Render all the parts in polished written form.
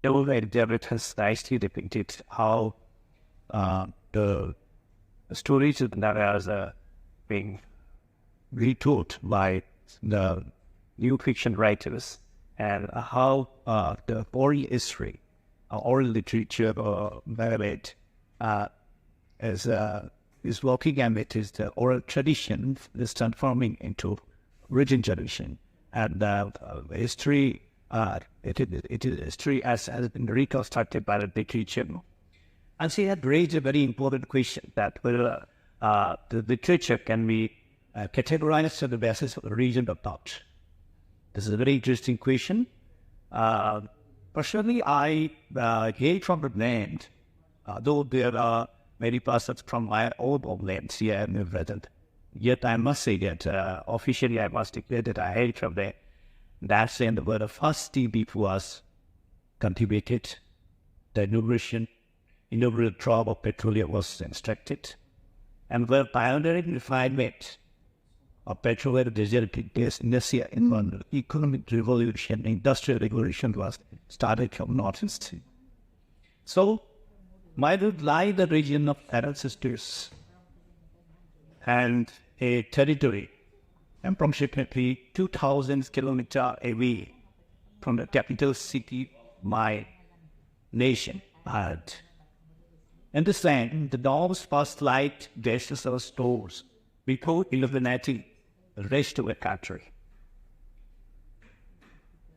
it has nicely depicted how the stories of Naras are being retold by the new fiction writers, and how the oral history, oral literature, or is working, and it is the oral tradition is transforming into written tradition, and history. History as has been reconstructed by the literature. And she had raised a very important question that whether the literature can be categorized on the basis of the region or not. This is a very interesting question. Personally, I hail from the land, though there are many persons from my own homeland here in the present. Yet I must say that officially I must declare that I hail from there. That's when the first TB was contributed, the inaugural drop of petroleum was instructed, and where pioneering refinement of petroleum resulted in the economic revolution, industrial revolution was started from northeast. So, mine would lie the region of ancestors and a territory approximately 2,000 kilometers away from the capital city of my nation, Bharat. In this land, the Norms first light dashes our stores before illuminating the rest of the country.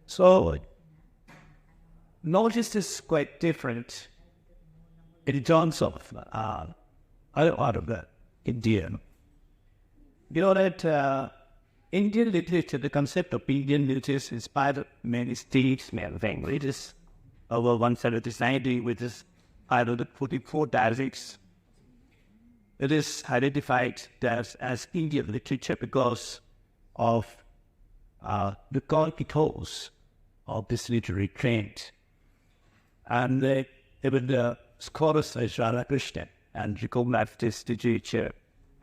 So, Northeast is quite different in terms of other part of the India. You know that Indian literature, the concept of Indian literature is inspired of many states, many languages, over 179, which is out of the 44 dialects. It is identified as Indian literature because of the contours of this literary trend. And even the scholars like Radhakrishnan and recognize this literature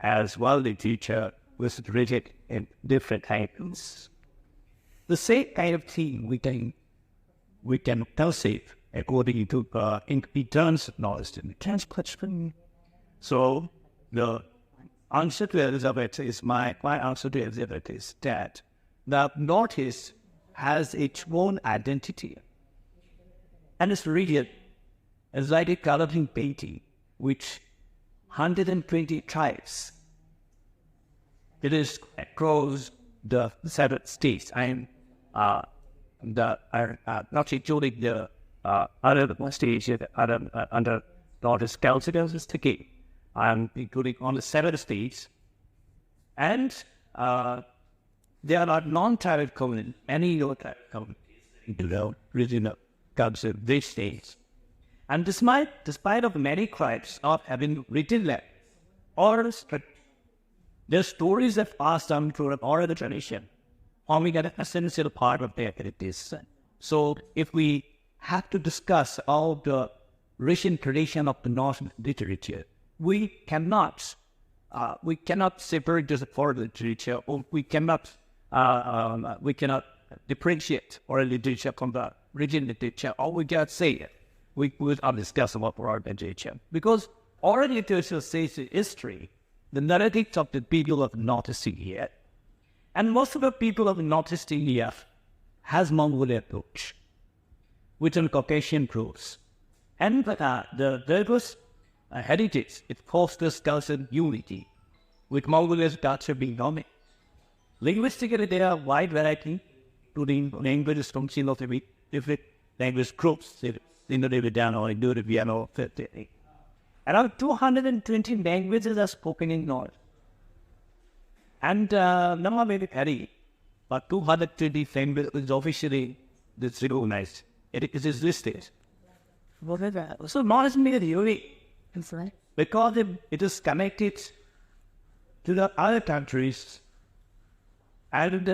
as world literature was written in different times. The same kind of thing we can perceive according to in terms of knowledge and transcription. So the answer to Elizabeth is my answer to Elizabeth is that the Northeast has its own identity, and it's really it's like a coloring painting which 120 tribes. It is across the 7 states. I'm not including the other states under Northeast Council as the I'm including on the 7 states, and there are non-tribal communities, many non-tribal communities in the regional council these states. And despite of many tribes not having written language or their stories have passed down through an oral tradition, forming an essential part of their heritage. So, if we have to discuss all the recent tradition of the Northern literature, we cannot separate the oral literature, or we cannot differentiate oral literature from the written literature, or we cannot say it. We would discuss about oral literature because oral literature says history, the narratives of the people of Northeast India, and most of the people of Northeast India has Mongolian approach, with an Caucasian roots, and the diverse heritage. It fosters cultural unity, with Mongolian culture being dominant. Linguistically, there are wide variety, including languages from different language groups, Indo-Tibetan or Indo-European or around 220 languages are spoken in North. And number may be vary, but 220 languages is officially recognized. It is listed. So North is made unique because it is connected to the other countries and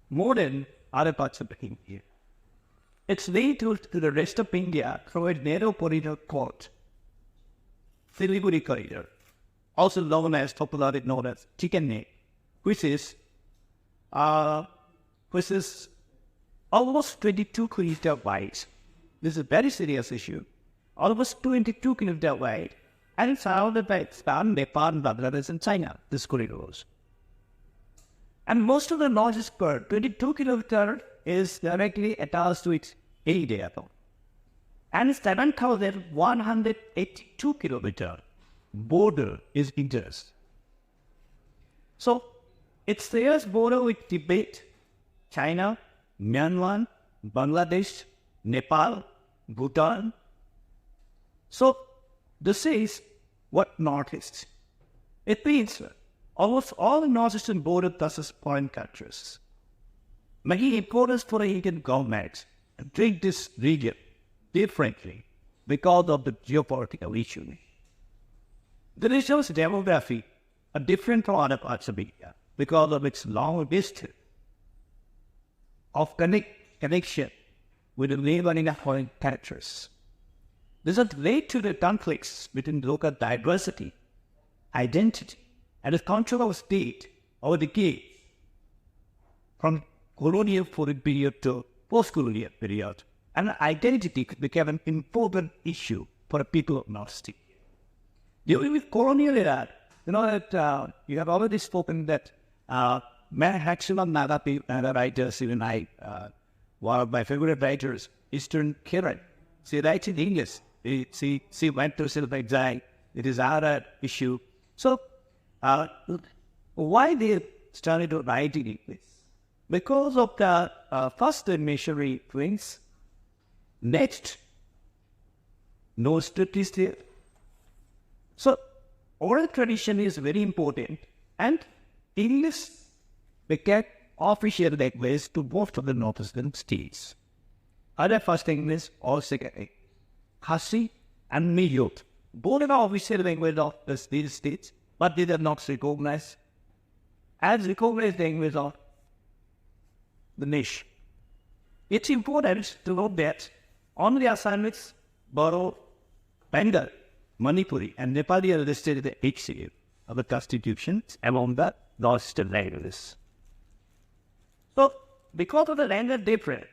more than other parts of India. It's linked to the rest of India through a narrow corridor called Siliguri corridor, also known as popularly known as Chicken Neck, which is almost 22 kilometers wide This is a very serious issue. Almost 22 kilometers wide, and it's surrounded by Pakistan, Nepal, Bangladesh, and China, this corridors. And most of the largest spur, 22 kilometers, is directly attached to its area. And 7,182 kilometers border is interest. So, it shares border with Tibet, China, Myanmar, Bangladesh, Nepal, Bhutan. So, this is what Northeast. It means almost all the northeastern border touches foreign countries, making it important for the Indian government to treat this region differently because of the geopolitical issue. The region's demography are different from other parts of India because of its long distance of connection with the neighboring foreign countries. This has led to the conflicts between local diversity, identity, and the control of state over decades, from colonial period to post-colonial period, and identity became an important issue for the people of North India. During the colonial era, you know that you have already spoken that maximum Nada writers, even one of my favorite writers, Eastern Kiran, she writes in English. She went to self-exile. It is our issue. So, why they started to write in English? Because of the first missionary twins. Next, no studies there. So, oral tradition is very important, and English became official language to most of the northeastern states. Either first English or second Khasi and Miyot. Both are official language of these states, but they are not recognized as recognized language of the nation. It's important to note that only Assamese, Boro, Bengal, Manipuri, and Nepali are listed in the HCA of the constitution among the northeastern languages. So, because of the language difference,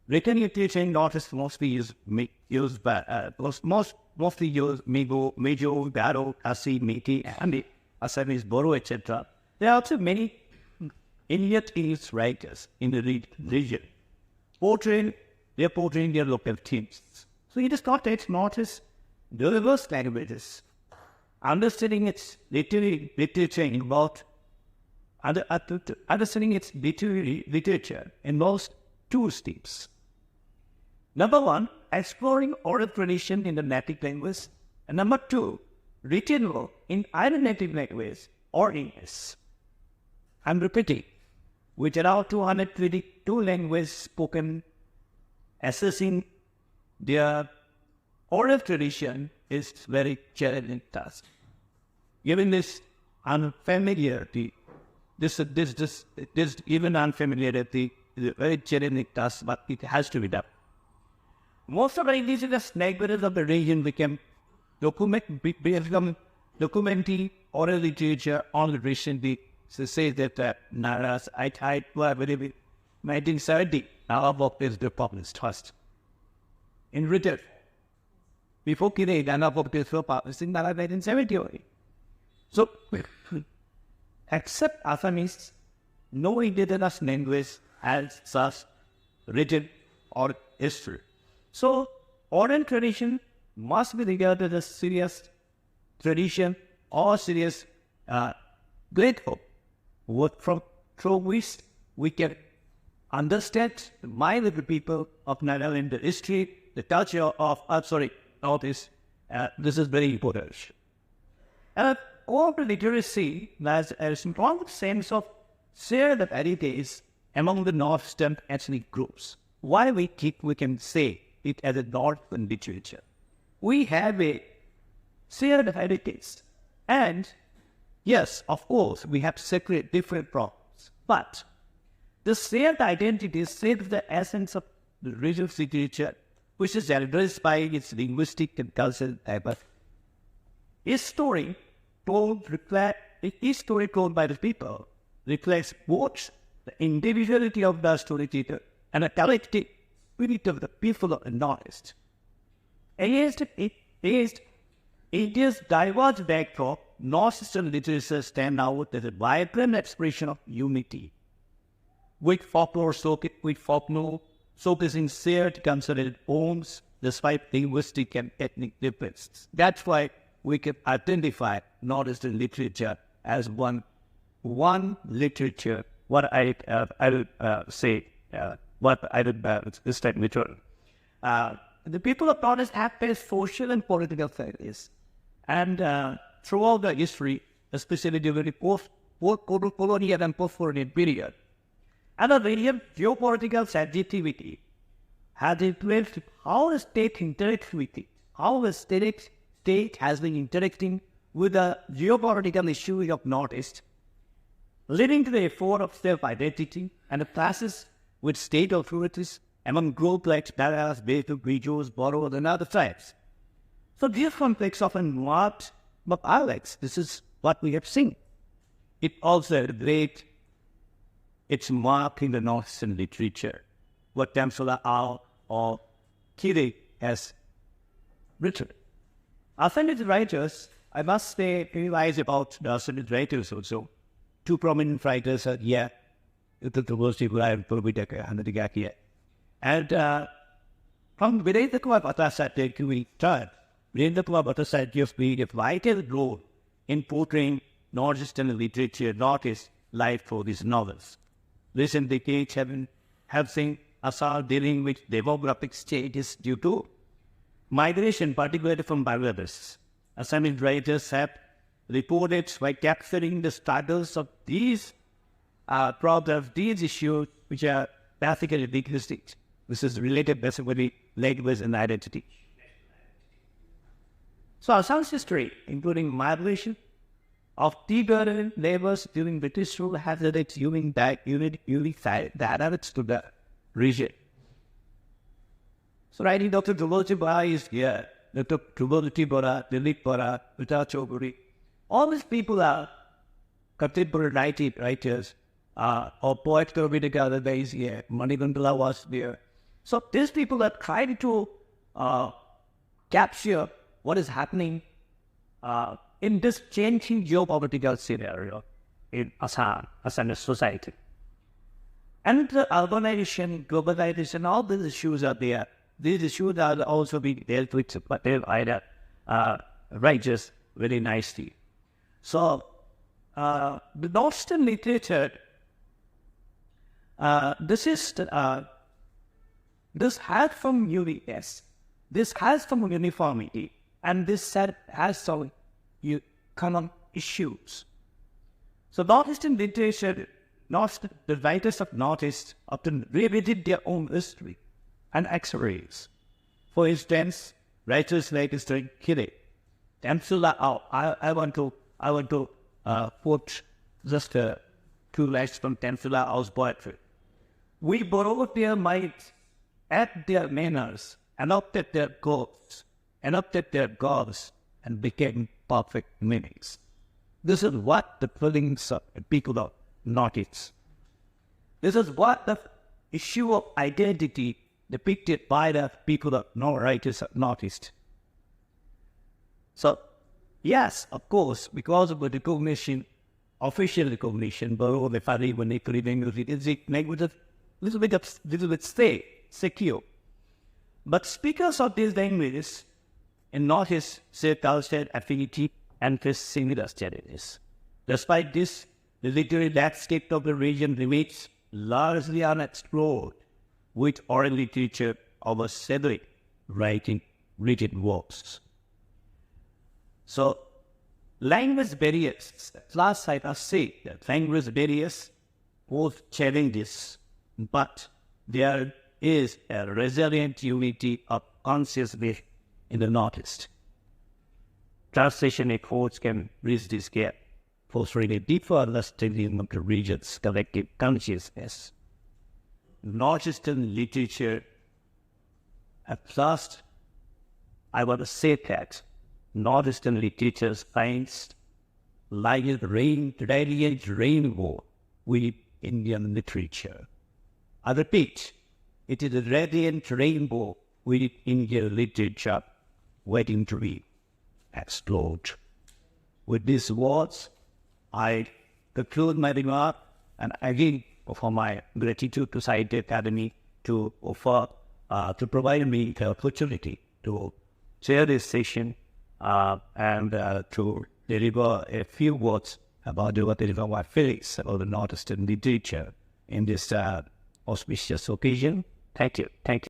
written literature in Northeast mostly mostly use Migo, Mejo, Garo, Kasi, Meti, and the Assamese, Boro, etc. There are also many Inuit English writers in the region, portraying their local themes. So it is not that Northeast diverse languages. Understanding its literature involved, understanding its literature involves two steps. Number one, exploring oral tradition in the native language, and number two, written work in either native language or English. I'm repeating, with around 222 languages spoken, assessing their oral tradition is very challenging task. Given this unfamiliarity, this even unfamiliarity is a very challenging task, but it has to be done. Most of the indigenous languages of the region become documenting oral literature only recently. So say that Naras, I tried to 1970, our book is the published first. In written. Before Kire, our book is published in 1970 only. So, except Assamese, no indigenous language has such written or history. So, oral tradition must be regarded as serious tradition or serious great hope. Through which we can understand the mind of the people of Nagaland, the history, the culture of, Northeast. This is very important. And oral literacy has a strong sense of shared heritage among the Northeastern ethnic groups. Why we can say it as a Northern literature? We have a shared heritage, and yes, of course, we have separate different problems, but the shared identity shapes the essence of the region's literature, which is addressed by its linguistic and cultural diversity. Each story told by the people reflects both the individuality of the storyteller and a collective spirit of the people of the Northeast. Against India's diverse backdrop, Northeastern literature stands out as a vibrant expression of unity, with folklore showcasing shared cultural forms despite linguistic and ethnic differences. That's why we can identify Northeastern literature as one literature. What I will say, what I will this time literal. The people of Northeast have faced social and political failures, and throughout the history, especially during the post-colonial and post-colonial period, and a very geopolitical sensitivity has influenced how the state interacts with it, how the state has been interacting with the geopolitical issues of Northeast, leading to the effort of self-identity and the clashes with state authorities among groups like Baras, Betu, Bijos, Boros, and other tribes. So these conflicts often marked by violence. This is what we have seen. It also great its mark in the Northeastern literature, what Tamsula Ao or Kiri has written. Ascended writers, I must say, realize about the ascended writers also. Two prominent writers are here, the University of Life, and from Virendra Kumar Bhattacharya we turn. Virendra Kumar Bhattacharya played a vital role in portraying Northeastern literature, Northeast life for his novels. Recent decades have seen Assam dealing with demographic changes due to migration, particularly from Bangladesh. Assamese writers have reported by capturing the struggles of these problems, these issues, which are basically linguistic. This is related basically language and identity. So Assam's history, including migration of tea-garden laborers during British rule, has led its unique dynamics to the region. So writing Dr. Dhruvalji Bora is here, Dr. Dhruvalji Bora, Dilip Bora, Vita Chaudhary. All these people are contemporary writers, or poet Kavita is here, Manikantala was there. So these people are trying to capture what is happening in this changing geopolitical scenario in Assam, Assamese society. And the urbanization, globalization, all these issues are there. These issues are also being dealt with by writers very nicely. So, the Northeastern literature, this has some uniqueness, this has some uniformity, and this has some common issues. So Northeastern literature, the writers of Northeast often revisit their own history and experience. For instance, writers like Mr. Kiri, Tamsula Ao. I want to quote just two lines from Tamsula Ao's poetry. We borrowed their might, at their manners, adopted their goals, and became perfect meanings. This is what the feelings of the people of Northeast. This is what the issue of identity depicted by the people of writers of Northeast. So, yes, of course, because of the recognition, official recognition, Boro, the Fari, when they language is a little bit secure. But speakers of these languages in Northeast share cultural affinity and face similar challenges. Despite this, the literary landscape of the region remains largely unexplored, with oral literature over several written works. So, language barriers, last I must say that language barriers pose challenges, but there is a resilient unity of consciousness in the Northeast. Translation efforts can bridge this gap, fostering a deeper understanding of the region's collective consciousness. Northeastern literature, at last, I want to say that Northeastern literature finds like a radiant rainbow with Indian literature. I repeat, It is a radiant rainbow with Indian literature waiting to be explored. With these words, I conclude my remark and again offer my gratitude to Sahitya Academy to provide me the opportunity to chair this session and to deliver a few words about my feelings about the Northeastern literature in this auspicious occasion. Thank you. Thank you.